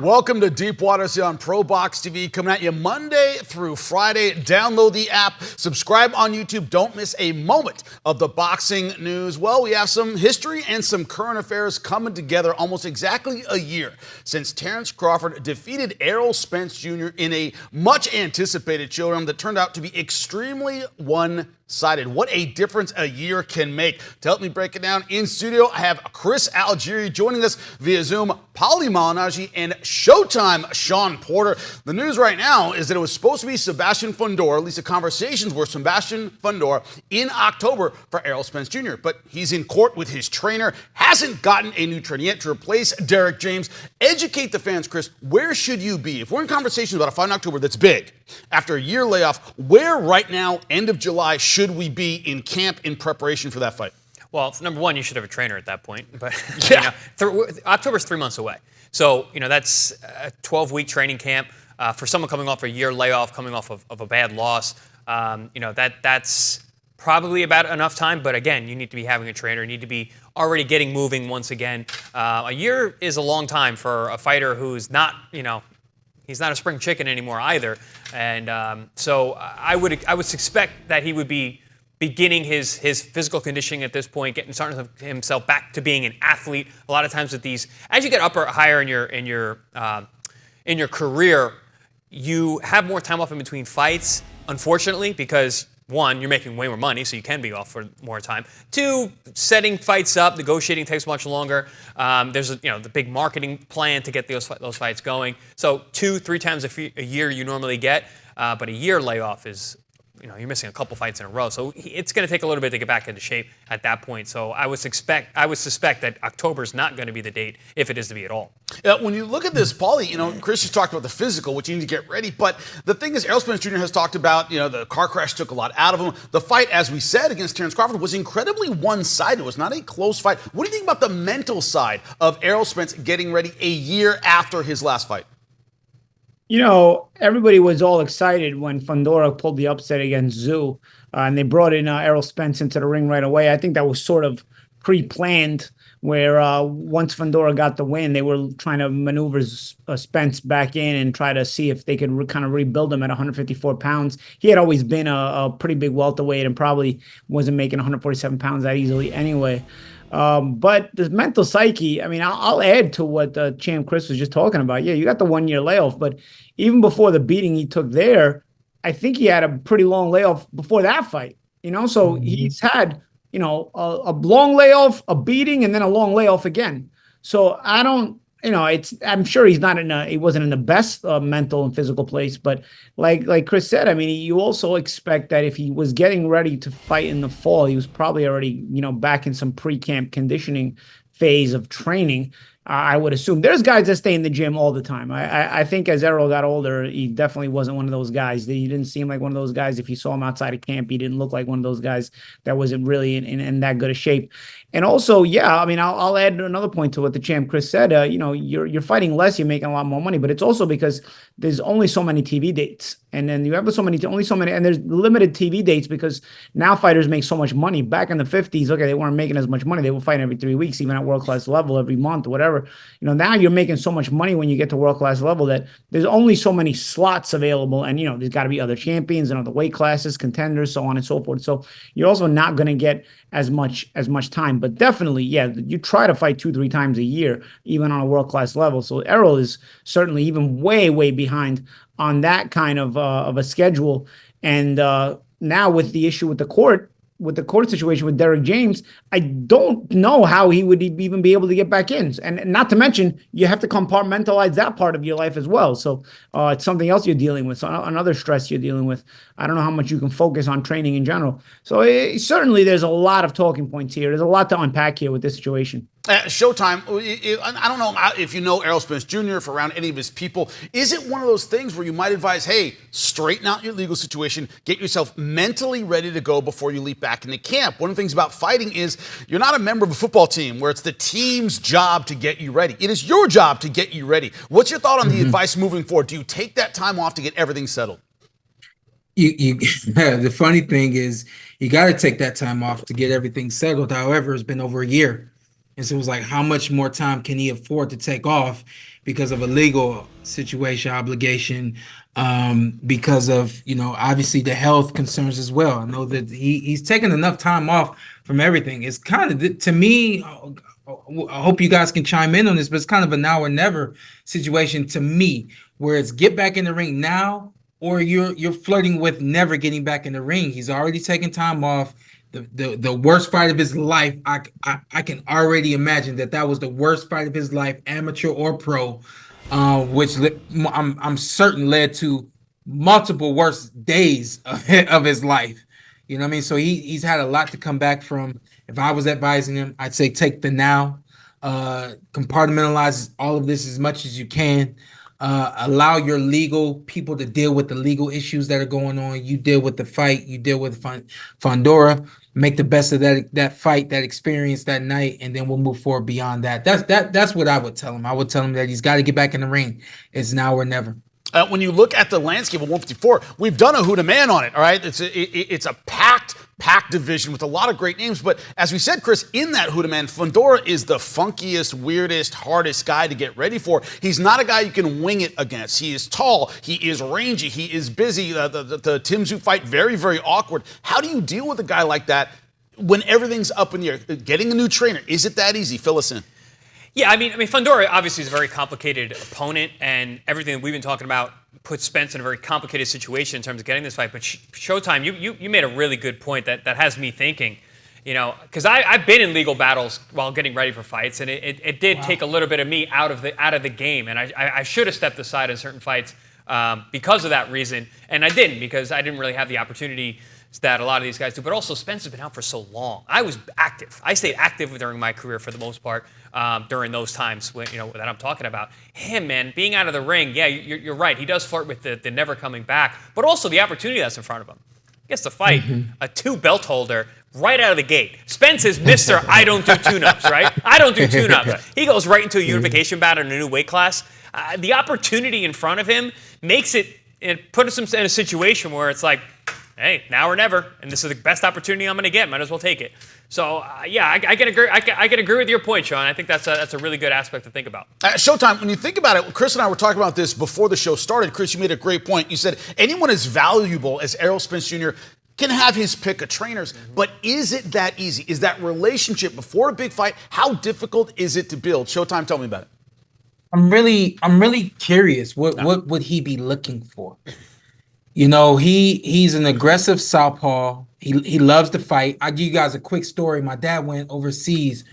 Welcome to Deep Waters here on ProBox TV, coming at you Monday through Friday. Download the app, subscribe on YouTube. Don't miss a moment of the boxing news. Well, we have some history and some current affairs coming together almost exactly a year since Terence Crawford defeated Errol Spence Jr. in a much-anticipated showdown that turned out to be extremely one-sided. What a difference a year can make. To help me break it down in studio, I have Chris Algieri joining us via Zoom, Paulie Malignaggi, and Showtime Sean Porter. The news right now is that it was supposed to be Sebastian Fundora, at least the conversations were Sebastian Fundora in October for Errol Spence Jr., but he's in court with his trainer, hasn't gotten a new trainer yet to replace Derek James. Educate the fans, Chris, where should you be? If we're in conversations about a fight in October that's big, after a year layoff, where right now, end of July, should we be in camp in preparation for that fight? Well, number one, you should have a trainer at that point. But yeah. October's 3 months away. So, that's a 12-week training camp. For someone coming off a year layoff, coming off of a bad loss, that's probably about enough time. But again, you need to be having a trainer. You need to be already getting moving once again. A year is a long time for a fighter who's not, he's not a spring chicken anymore either. And so I would suspect that he would be beginning his physical conditioning at this point, starting himself back to being an athlete. A lot of times with these, as you get higher in your career, you have more time off in between fights, unfortunately, because one, you're making way more money, so you can be off for more time. Two, setting fights up, negotiating takes much longer. There's the big marketing plan to get those fights going. So 2-3 times a year you normally get, but a year layoff is, you're missing a couple fights in a row. So it's going to take a little bit to get back into shape at that point. So I would suspect that October is not going to be the date, if it is to be at all. When you look at this, Paulie, Chris just talked about the physical, which you need to get ready. But the thing is, Errol Spence Jr. has talked about, the car crash took a lot out of him. The fight, as we said, against Terence Crawford was incredibly one-sided. It was not a close fight. What do you think about the mental side of Errol Spence getting ready a year after his last fight? Everybody was all excited when Fundora pulled the upset against Zoo, and they brought in Errol Spence into the ring right away. I think that was sort of pre-planned, where once Fundora got the win, they were trying to maneuver Spence back in and try to see if they could kind of rebuild him at 154 pounds. He had always been a pretty big welterweight and probably wasn't making 147 pounds that easily anyway. But the mental psyche, I'll add to what Champ Chris was just talking about. Yeah, you got the 1 year layoff, but even before the beating he took there, I think he had a pretty long layoff before that fight, so he's had, a long layoff, a beating, and then a long layoff again. So I don't, I'm sure he's not he wasn't in the best mental and physical place, but like Chris said, you also expect that if he was getting ready to fight in the fall, he was probably already, back in some pre-camp conditioning phase of training. I would assume there's guys that stay in the gym all the time. I think as Errol got older, he definitely wasn't one of those guys. He didn't seem like one of those guys. If you saw him outside of camp, he didn't look like one of those guys that wasn't really in that good a shape. And also, I'll add another point to what the Champ Chris said. You're fighting less, you're making a lot more money, but it's also because there's only so many TV dates. And then you have only so many, and there's limited TV dates because now fighters make so much money. Back in the 50s, okay, they weren't making as much money. They were fighting every 3 weeks, even at world-class level, every month or whatever. Now you're making so much money when you get to world-class level that there's only so many slots available. And, there's got to be other champions and other weight classes, contenders, so on and so forth. So you're also not going to get as much time. But definitely, yeah, you try to fight 2-3 times a year, even on a world-class level. So Errol is certainly even way, way behind on that kind of a schedule. And now with the issue with the court situation with Derek James, I don't know how he would even be able to get back in. And not to mention, you have to compartmentalize that part of your life as well. So it's something else you're dealing with, so another stress you're dealing with. I don't know how much you can focus on training in general. So certainly there's a lot of talking points here. There's a lot to unpack here with this situation. Showtime, I don't know if you know Errol Spence Jr., if around any of his people, is it one of those things where you might advise, hey, straighten out your legal situation, get yourself mentally ready to go before you leap back into camp? One of the things about fighting is you're not a member of a football team where it's the team's job to get you ready. It is your job to get you ready. What's your thought on the advice moving forward? Do you take that time off to get everything settled? The funny thing is you got to take that time off to get everything settled. However, it's been over a year. And so it was like, how much more time can he afford to take off because of a legal situation, obligation, because of, obviously the health concerns as well. I know that he's taken enough time off from everything. It's kind of, to me, I hope you guys can chime in on this, but it's kind of a now or never situation to me, where it's get back in the ring now, or you're flirting with never getting back in the ring. He's already taken time off. The worst fight of his life. I can already imagine that was the worst fight of his life, amateur or pro, which I'm certain led to multiple worst days of his life. You know what I mean? So he's had a lot to come back from. If I was advising him, I'd say take the now, compartmentalize all of this as much as you can. Allow your legal people to deal with the legal issues that are going on. You deal with the fight. You deal with Fondora. Make the best of that fight, that experience that night, and then we'll move forward beyond that. That's what I would tell him. I would tell him that he's got to get back in the ring. It's now or never. When you look at the landscape of 154, we've done a who to man on it. All right, it's a packed division with a lot of great names. But as we said, Chris, in that who to man, Fundora is the funkiest, weirdest, hardest guy to get ready for. He's not a guy you can wing it against. He is tall. He is rangy. He is busy. The Tim Tszyu fight, very, very awkward. How do you deal with a guy like that when everything's up in the air? Getting a new trainer, is it that easy? Fill us in. Yeah, I mean, Fundora obviously is a very complicated opponent, and everything that we've been talking about puts Spence in a very complicated situation in terms of getting this fight. But Showtime, you made a really good point that has me thinking, because I've been in legal battles while getting ready for fights, and it did take a little bit of me out of the game, and I should have stepped aside in certain fights because of that reason, and I didn't, because I didn't really have the opportunity that a lot of these guys do. But also, Spence has been out for so long. I was active. I stayed active during my career for the most part during those times when, that I'm talking about. Him, man, being out of the ring, yeah, you're right. He does flirt with the never coming back, but also the opportunity that's in front of him. He gets to fight a two-belt holder right out of the gate. Spence is Mr. I don't do tune-ups, right? I don't do tune-ups. He goes right into a unification bout in a new weight class. The opportunity in front of him makes it puts him in a situation where it's like, hey, now or never, and this is the best opportunity I'm going to get. Might as well take it. So, yeah, I can agree. I can agree with your point, Sean. I think that's a really good aspect to think about. Showtime, when you think about it, Chris and I were talking about this before the show started. Chris, you made a great point. You said anyone as valuable as Errol Spence Jr. can have his pick of trainers, but is it that easy? Is that relationship before a big fight, how difficult is it to build? Showtime, tell me about it. I'm really curious. What would he be looking for? He's an aggressive southpaw. He loves to fight. I'll give you guys a quick story. My dad went overseas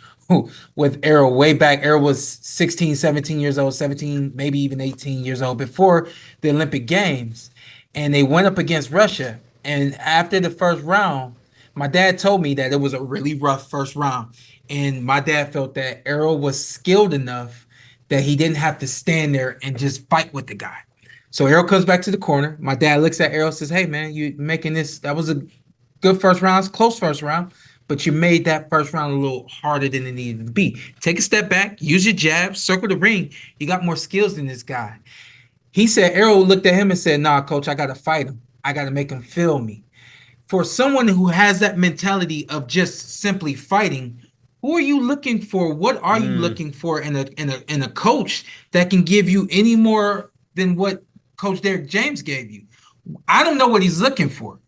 with Errol way back. Errol was 16, 17 years old, 17, maybe even 18 years old before the Olympic Games. And they went up against Russia. And after the first round, my dad told me that it was a really rough first round. And my dad felt that Errol was skilled enough that he didn't have to stand there and just fight with the guy. So Errol comes back to the corner. My dad looks at Errol and says, hey, man, you making this. That was a good first round. It's a close first round. But you made that first round a little harder than it needed to be. Take a step back. Use your jab. Circle the ring. You got more skills than this guy. He said, Errol looked at him and said, nah, coach, I got to fight him. I got to make him feel me. For someone who has that mentality of just simply fighting, who are you looking for? What are you looking for in a coach that can give you any more than what Coach Derek James gave you? I don't know what he's looking for.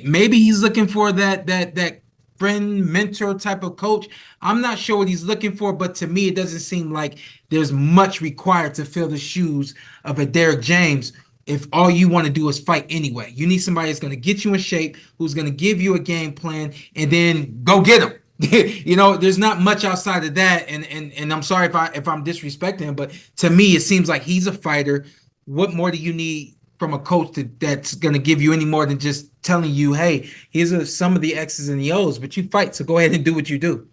Maybe he's looking for that friend, mentor type of coach. I'm not sure what he's looking for, but to me, it doesn't seem like there's much required to fill the shoes of a Derek James if all you want to do is fight anyway. You need somebody that's going to get you in shape, who's going to give you a game plan, and then go get him. There's not much outside of that, and I'm sorry if I'm disrespecting him, but to me, it seems like he's a fighter. What more do you need from a coach that's going to give you any more than just telling you, hey, here's some of the X's and the O's, but you fight, so go ahead and do what you do.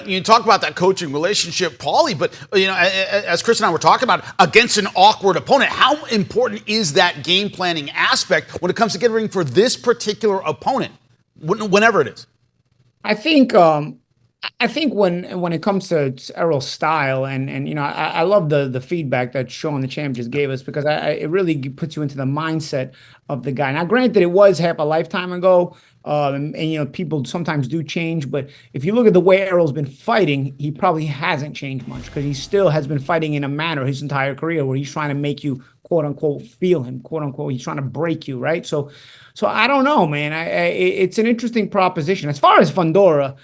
You talk about that coaching relationship, Paulie, but as Chris and I were talking about, against an awkward opponent, how important is that game planning aspect when it comes to getting ready for this particular opponent, whenever it is? I think when it comes to Errol's style, and I love the feedback that Sean the champ just gave us, because it really puts you into the mindset of the guy. Now, granted, it was half a lifetime ago, And people sometimes do change, but if you look at the way Errol's been fighting, he probably hasn't changed much because he still has been fighting in a manner his entire career where he's trying to make you quote unquote feel him, quote unquote. He's trying to break you, right? So I don't know, man. It's an interesting proposition. As far as Fundora,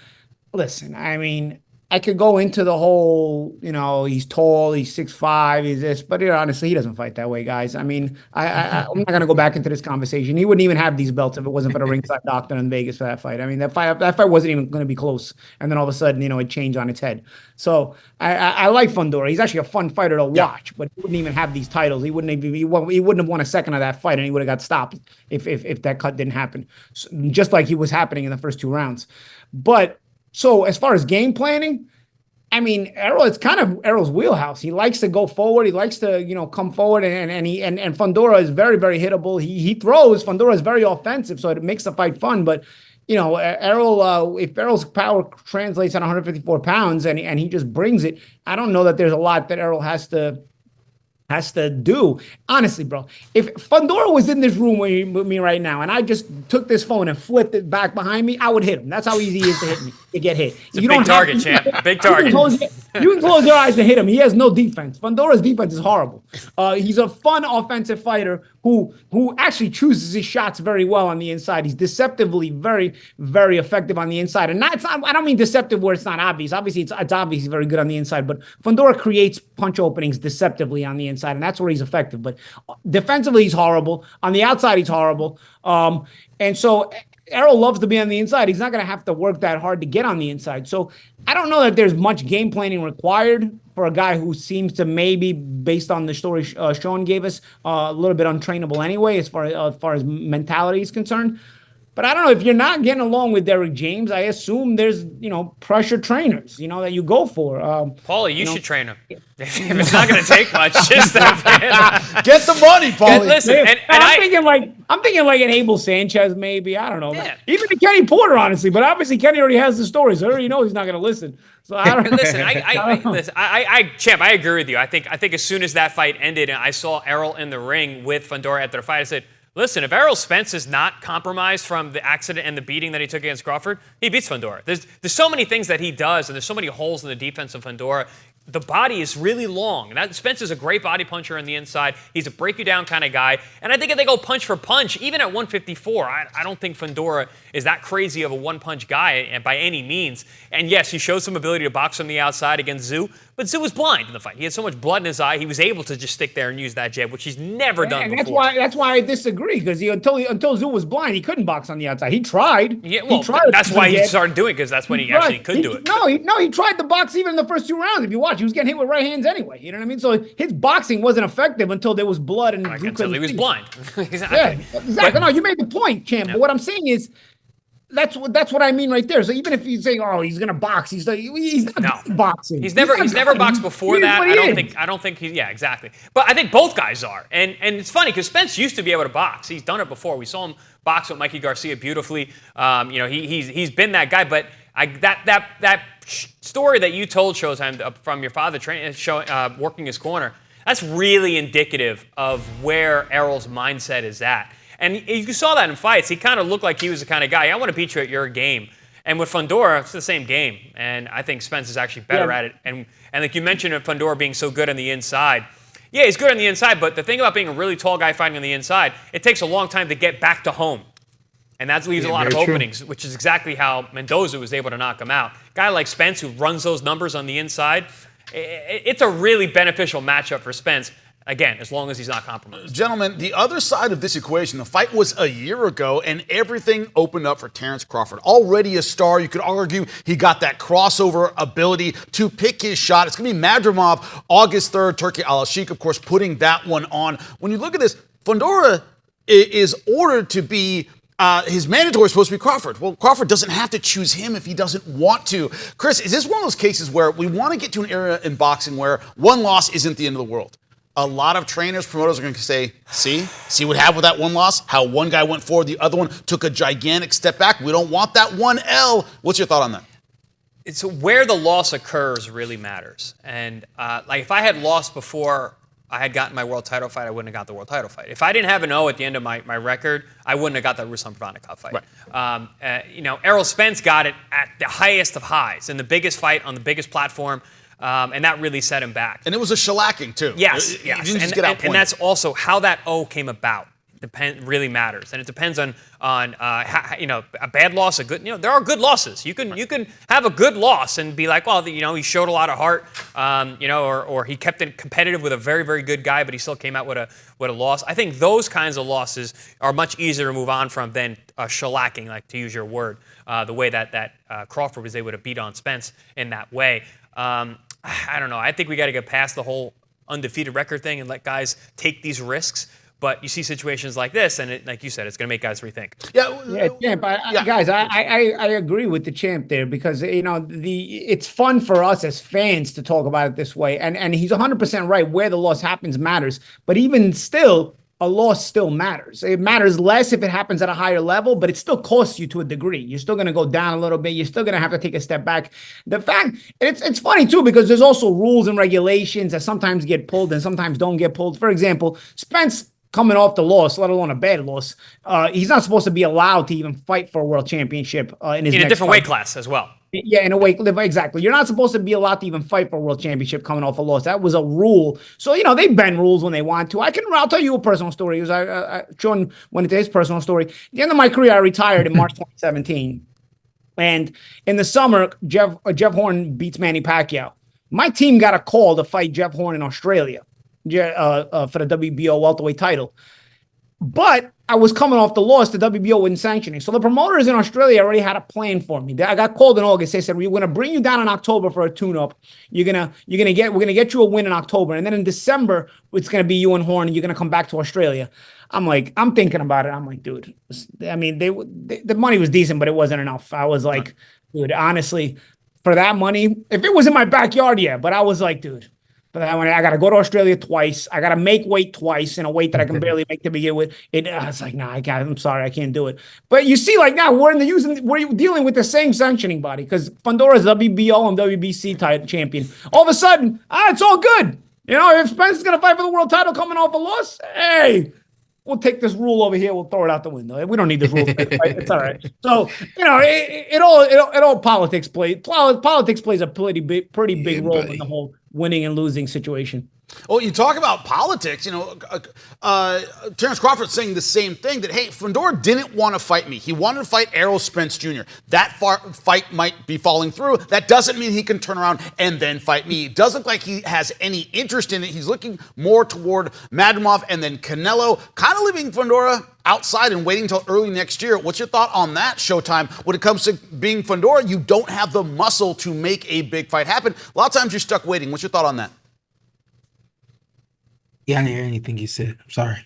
listen, I mean, I could go into the whole, he's tall, he's 6'5", he's this, but honestly, he doesn't fight that way, guys. I mean, I'm not gonna go back into this conversation. He wouldn't even have these belts if it wasn't for the ringside doctor in Vegas for that fight. I mean, that fight wasn't even going to be close, and then all of a sudden, it changed on its head. So I like Fundora. He's actually a fun fighter to watch, but he wouldn't even have these titles. He wouldn't have won a second of that fight, and he would have got stopped if that cut didn't happen, so, just like he was happening in the first 2 rounds. But so as far as game planning, I mean, Errol, it's kind of Errol's wheelhouse. He likes to go forward. He likes to, come forward, and Fundora is very, very hittable. He throws. Fundora is very offensive, so it makes the fight fun. But Errol, if Errol's power translates on 154 pounds and he just brings it, I don't know that there's a lot that Errol has to do. Honestly, bro, if Fundora was in this room with me right now and I just took this phone and flipped it back behind me, I would hit him. That's how easy he is to get hit. It's a big target, champ. Big target. You can close your eyes to hit him. He has no defense. Fundora's defense is horrible. He's a fun offensive fighter who actually chooses his shots very well on the inside. He's deceptively very, very effective on the inside. And I don't mean deceptive where it's not obvious. Obviously, it's obvious he's very good on the inside, but Fundora creates punch openings deceptively on the inside, and that's where he's effective. But defensively, he's horrible. On the outside, he's horrible. And so Errol loves to be on the inside. He's not going to have to work that hard to get on the inside. So I don't know that there's much game planning required for a guy who seems to maybe, based on the story Sean gave us, a little bit untrainable anyway as far as mentality is concerned. But I don't know, if you're not getting along with Derrick James, I assume there's, pressure trainers, that you go for. Paulie, you should train him. If it's not going to take much, just get the money, Paulie. Listen, I'm thinking like an Abel Sanchez, maybe. I don't know. Yeah. Even to Kenny Porter, honestly. But obviously, Kenny already has the story, so I already know he's not going to listen. So I don't listen. Champ, I agree with you. I think as soon as that fight ended, and I saw Errol in the ring with Fundora after the fight, I said, listen, if Errol Spence is not compromised from the accident and the beating that he took against Crawford, he beats Fundora. There's so many things that he does, and there's so many holes in the defense of Fundora. The body is really long. And Spence is a great body puncher on the inside. He's a break-you-down kind of guy. And I think if they go punch for punch, even at 154, I don't think Fundora is that crazy of a one-punch guy by any means. And yes, he showed some ability to box from the outside against Zoo, but Zoo was blind in the fight. He had so much blood in his eye, he was able to just stick there and use that jab, which he's never done before. That's why I disagree, because until Zoo was blind, he couldn't box on the outside. He tried. Yeah, well, that's why he started doing it, because that's when he actually could do it. He tried to box even in the first 2 rounds. If you watch, he was getting hit with right hands anyway. You know what I mean? So his boxing wasn't effective until there was blood and until he was blind. Exactly. Yeah, exactly. No, you made the point, champ. Yeah. But what I'm saying is, that's what I mean right there. So even if you say, "Oh, he's gonna box," he's not boxing. He's never boxed before that. I don't think he's. Yeah, exactly. But I think both guys are, and it's funny because Spence used to be able to box. He's done it before. We saw him box with Mikey Garcia beautifully. He's been that guy. But that story that you told Showtime from your father working his corner, that's really indicative of where Errol's mindset is at. And you saw that in fights. He kind of looked like he was the kind of guy, I want to beat you at your game. And with Fundora, it's the same game. And I think Spence is actually better at it. And like you mentioned, Fundora being so good on the inside. Yeah, he's good on the inside, but the thing about being a really tall guy fighting on the inside, it takes a long time to get back to home. And that leaves a lot of openings, which is exactly how Mendoza was able to knock him out. Guy like Spence, who runs those numbers on the inside, it's a really beneficial matchup for Spence. Again, as long as he's not compromised. Gentlemen, the other side of this equation, the fight was a year ago, and everything opened up for Terence Crawford. Already a star. You could argue he got that crossover ability to pick his shot. It's going to be Madrimov August 3rd. Turki Al-Sheikh, of course, putting that one on. When you look at this, Fundora is ordered to be his mandatory is supposed to be Crawford. Well, Crawford doesn't have to choose him if he doesn't want to. Chris, is this one of those cases where we want to get to an era in boxing where one loss isn't the end of the world? A lot of trainers, promoters are going to say, see what happened with that one loss? How one guy went forward, the other one took a gigantic step back. We don't want that one L. What's your thought on that? It's where the loss occurs really matters. And like if I had lost before I had gotten my world title fight, I wouldn't have got the world title fight. If I didn't have an O at the end of my record, I wouldn't have got that Ruslan Provodnikov fight. Right. Errol Spence got it at the highest of highs in the biggest fight on the biggest platform, and that really set him back. And it was a shellacking too. Yes, He didn't just get outpointed. and that's also how that O came about. Really matters, and it depends on a bad loss, a good. There are good losses. You can have a good loss and be like, well, he showed a lot of heart, or he kept it competitive with a very, very good guy, but he still came out with a loss. I think those kinds of losses are much easier to move on from than shellacking, like to use your word, the way that Crawford was able to beat on Spence in that way. I don't know. I think we got to get past the whole undefeated record thing and let guys take these risks. But you see situations like this, and like you said, it's going to make guys rethink. Champ. Guys, I agree with the champ there because it's fun for us as fans to talk about it this way, and he's 100% right. Where the loss happens matters, but even still, a loss still matters. It matters less if it happens at a higher level, but it still costs you to a degree. You're still going to go down a little bit. You're still going to have to take a step back. The fact it's funny too because there's also rules and regulations that sometimes get pulled and sometimes don't get pulled. For example, Spence, coming off the loss, let alone a bad loss, he's not supposed to be allowed to even fight for a world championship in his in a different fight. weight class as well. Yeah, in a way, exactly. You're not supposed to be allowed to even fight for a world championship coming off a loss. That was a rule. So they bend rules when they want to. I'll tell you a personal story. Sean went into his personal story. At the end of my career, I retired in March 2017, and in the summer, Jeff Horn beats Manny Pacquiao. My team got a call to fight Jeff Horn in Australia. For the WBO welterweight title. But I was coming off the loss. The WBO wasn't sanctioning. So the promoters in Australia already had a plan for me. I got called in August. They said, we're going to bring you down in October for a tune-up. We're going to get you a win in October. And then in December, it's going to be you and Horn, and you're going to come back to Australia. I'm thinking about it. I'm like, dude, I mean, the money was decent, but it wasn't enough. I was like, dude, honestly, for that money, if it was in my backyard, yeah. But I was like, dude, but I got to go to Australia twice. I got to make weight twice in a weight that I can barely make to begin with. It's like, nah, I'm sorry, I can't do it. But you see, like now we're dealing with the same sanctioning body because Fundora's WBO and WBC title champion. All of a sudden, it's all good. If Spence is gonna fight for the world title coming off a loss, hey, we'll take this rule over here. We'll throw it out the window. We don't need this rule. It's all right. So it all politics plays. Politics plays a pretty big role in the whole winning and losing situation. Well, you talk about politics, Terence Crawford saying the same thing, that, hey, Fundora didn't want to fight me. He wanted to fight Errol Spence Jr. That fight might be falling through. That doesn't mean he can turn around and then fight me. It doesn't look like he has any interest in it. He's looking more toward Madrimov and then Canelo, kind of leaving Fundora outside and waiting until early next year. What's your thought on that, Showtime? When it comes to being Fundora, you don't have the muscle to make a big fight happen. A lot of times you're stuck waiting. What's your thought on that? Yeah, I didn't hear anything you said. I'm sorry.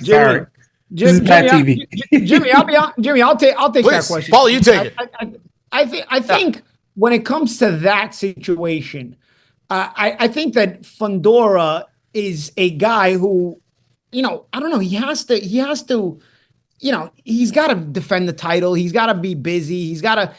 Sorry. Jimmy, I'll take Please, that question. Paul, you take it. I think when it comes to that situation, I think that Fundora is a guy who, I don't know, he has to, he's got to defend the title. He's got to be busy. He's got to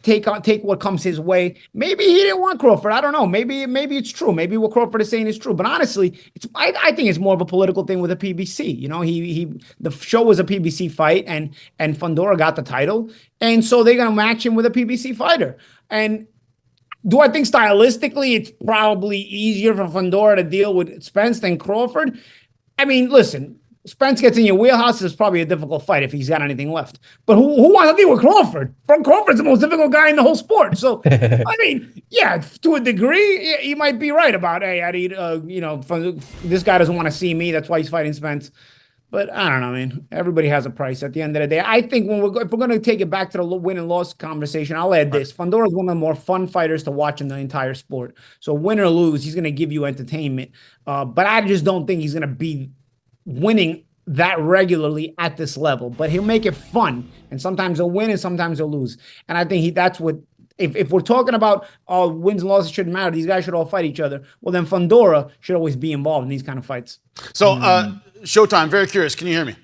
take what comes his way. Maybe he didn't want Crawford. I don't know. Maybe it's true. Maybe what Crawford is saying is true. But honestly, I think it's more of a political thing with a PBC. The show was a PBC fight, and Fundora got the title, and so they're gonna match him with a PBC fighter. And do I think stylistically it's probably easier for Fundora to deal with Spence than Crawford? I mean, listen. Spence gets in your wheelhouse, it's probably a difficult fight if he's got anything left. But who wants to deal with Crawford? Crawford's the most difficult guy in the whole sport. So, I mean, yeah, to a degree, he might be right about, hey, this guy doesn't want to see me. That's why he's fighting Spence. But I don't know, man. Everybody has a price at the end of the day. I think if we're going to take it back to the win and loss conversation, I'll add this. Fundora is one of the more fun fighters to watch in the entire sport. So win or lose, he's going to give you entertainment. But I just don't think he's going to be winning that regularly at this level, but he'll make it fun. And sometimes he'll win and sometimes he'll lose. And I think that's what, if we're talking about wins and losses shouldn't matter, these guys should all fight each other, well, then Fundora should always be involved in these kind of fights. So, Showtime, very curious. Can you hear me?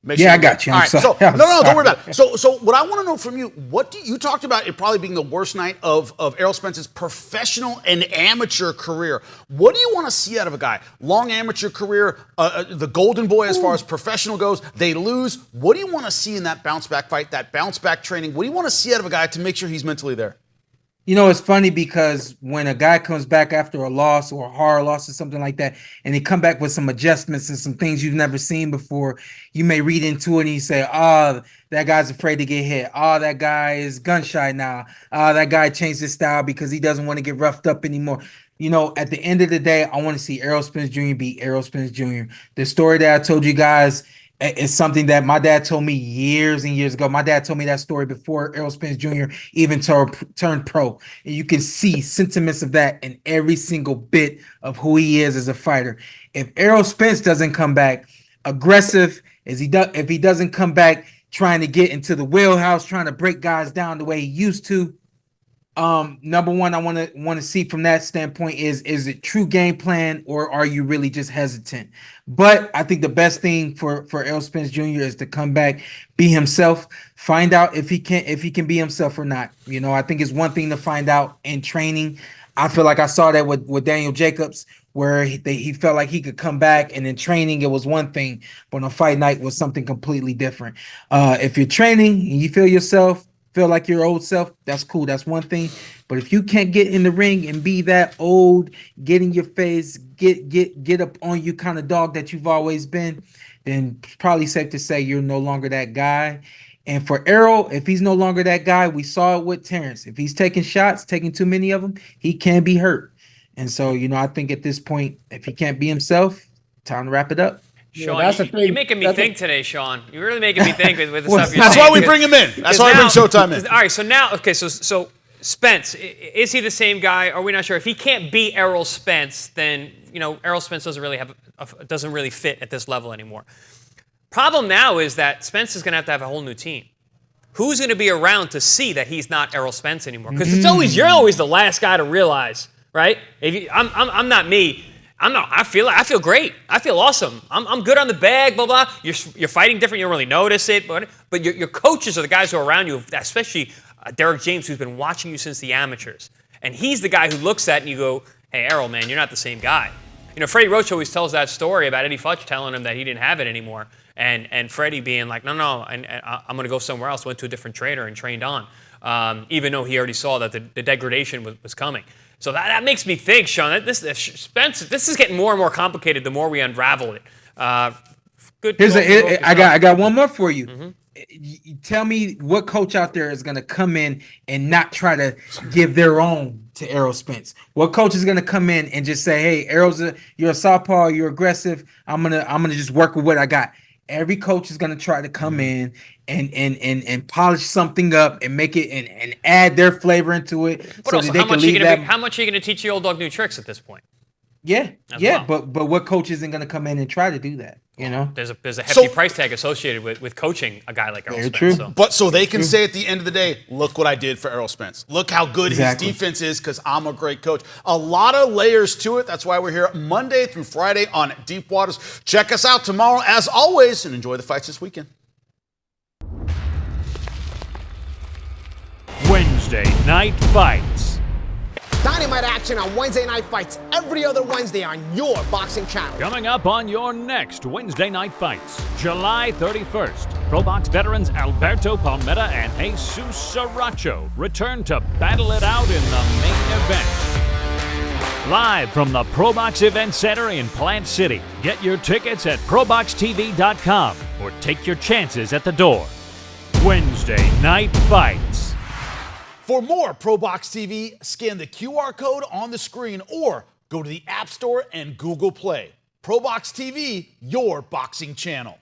Make Yeah, sure I got you. All I'm right, sorry. so I'm no, don't worry sorry. about it. So what I want to know from you, what do you talked about it probably being the worst night of Errol Spence's professional and amateur career. What do you want to see out of a guy? Long amateur career, the golden boy as far as professional goes. They lose. What do you want to see in that bounce back fight, that bounce back training? What do you want to see out of a guy to make sure he's mentally there? You know, it's funny because when a guy comes back after a loss or a hard loss or something like that, and he come back with some adjustments and some things you've never seen before, you may read into it and you say, oh, that guy's afraid to get hit. Oh, that guy is gun shy now. Oh, that guy changed his style because he doesn't want to get roughed up anymore. You know, at the end of the day, I want to see Errol Spence Jr. beat Errol Spence Jr. The story that I told you guys is something that my dad told me years and years ago. My dad told me that story before Errol Spence Jr. even turned pro. And you can see sentiments of that in every single bit of who he is as a fighter. If Errol Spence doesn't come back aggressive, as he does, if he doesn't come back trying to get into the wheelhouse, trying to break guys down the way he used to, number one, I want to see from that standpoint is it true game plan or are you really just hesitant? But I think the best thing for Errol Spence Jr. is to come back, be himself, find out if he can be himself or not. You know, I think it's one thing to find out in training. I feel like I saw that with Daniel Jacobs, where he felt like he could come back, and in training it was one thing, but on fight night was something completely different. If you're training and you feel like your old self, that's cool. That's one thing. But if you can't get in the ring and be that old, get in your face, get up on you kind of dog that you've always been, then it's probably safe to say you're no longer that guy. And for Errol, if he's no longer that guy, we saw it with Terence. If he's taking shots, taking too many of them, he can be hurt. And so, you know, I think at this point, if he can't be himself, time to wrap it up. Sean, that's the you're thing. making me think today, Sean. You're really making me think with the Well, stuff you're That's saying. why we bring him in. That's why we bring Showtime in. All right, so now, okay, so Spence, is he the same guy? Are we not sure? If he can't beat Errol Spence, then, you know, Errol Spence doesn't really fit at this level anymore. Problem now is that Spence is going to have a whole new team. Who's going to be around to see that he's not Errol Spence anymore? Because you're always the last guy to realize, right? I'm not me. I feel great. I feel awesome. I'm good on the bag, blah, blah. You're fighting different. You don't really notice it. But your coaches are the guys who are around you, especially Derek James, who's been watching you since the amateurs. And he's the guy who looks at it and you go, hey, Errol, man, you're not the same guy. You know, Freddie Roach always tells that story about Eddie Futch telling him that he didn't have it anymore. And Freddie being like, no, and I'm going to go somewhere else, went to a different trainer and trained on, even though he already saw that the degradation was coming. So that makes me think, Sean, that Spence, this is getting more and more complicated the more we unravel it. Good. I got one more for you. Mm-hmm. You tell me what coach out there is going to come in and not try to give their own to Errol Spence. What coach is going to come in and just say, "Hey, you're a southpaw, you're aggressive. I'm gonna just work with what I got." Every coach is going to try to come in and polish something up and make it and add their flavor into it. But so also, that they how can much leave that. how much are you going to teach your old dog new tricks at this point? Yeah, well. but what coach isn't going to come in and try to do that? You know, There's a hefty price tag associated with coaching a guy like Errol Very Spence. true. But so they can say at the end of the day, look what I did for Errol Spence. Look how good Exactly. his defense is because I'm a great coach. A lot of layers to it. That's why we're here Monday through Friday on Deep Waters. Check us out tomorrow as always and enjoy the fights this weekend. Wednesday Night Fights. Dynamite action on Wednesday Night Fights every other Wednesday on your boxing channel. Coming up on your next Wednesday Night Fights, July 31st, ProBox veterans Alberto Palmetta and Jesus Sriracha return to battle it out in the main event. Live from the ProBox Event Center in Plant City. Get your tickets at proboxtv.com or take your chances at the door. Wednesday Night Fights. For more ProBox TV, scan the QR code on the screen or go to the App Store and Google Play. ProBox TV, your boxing channel.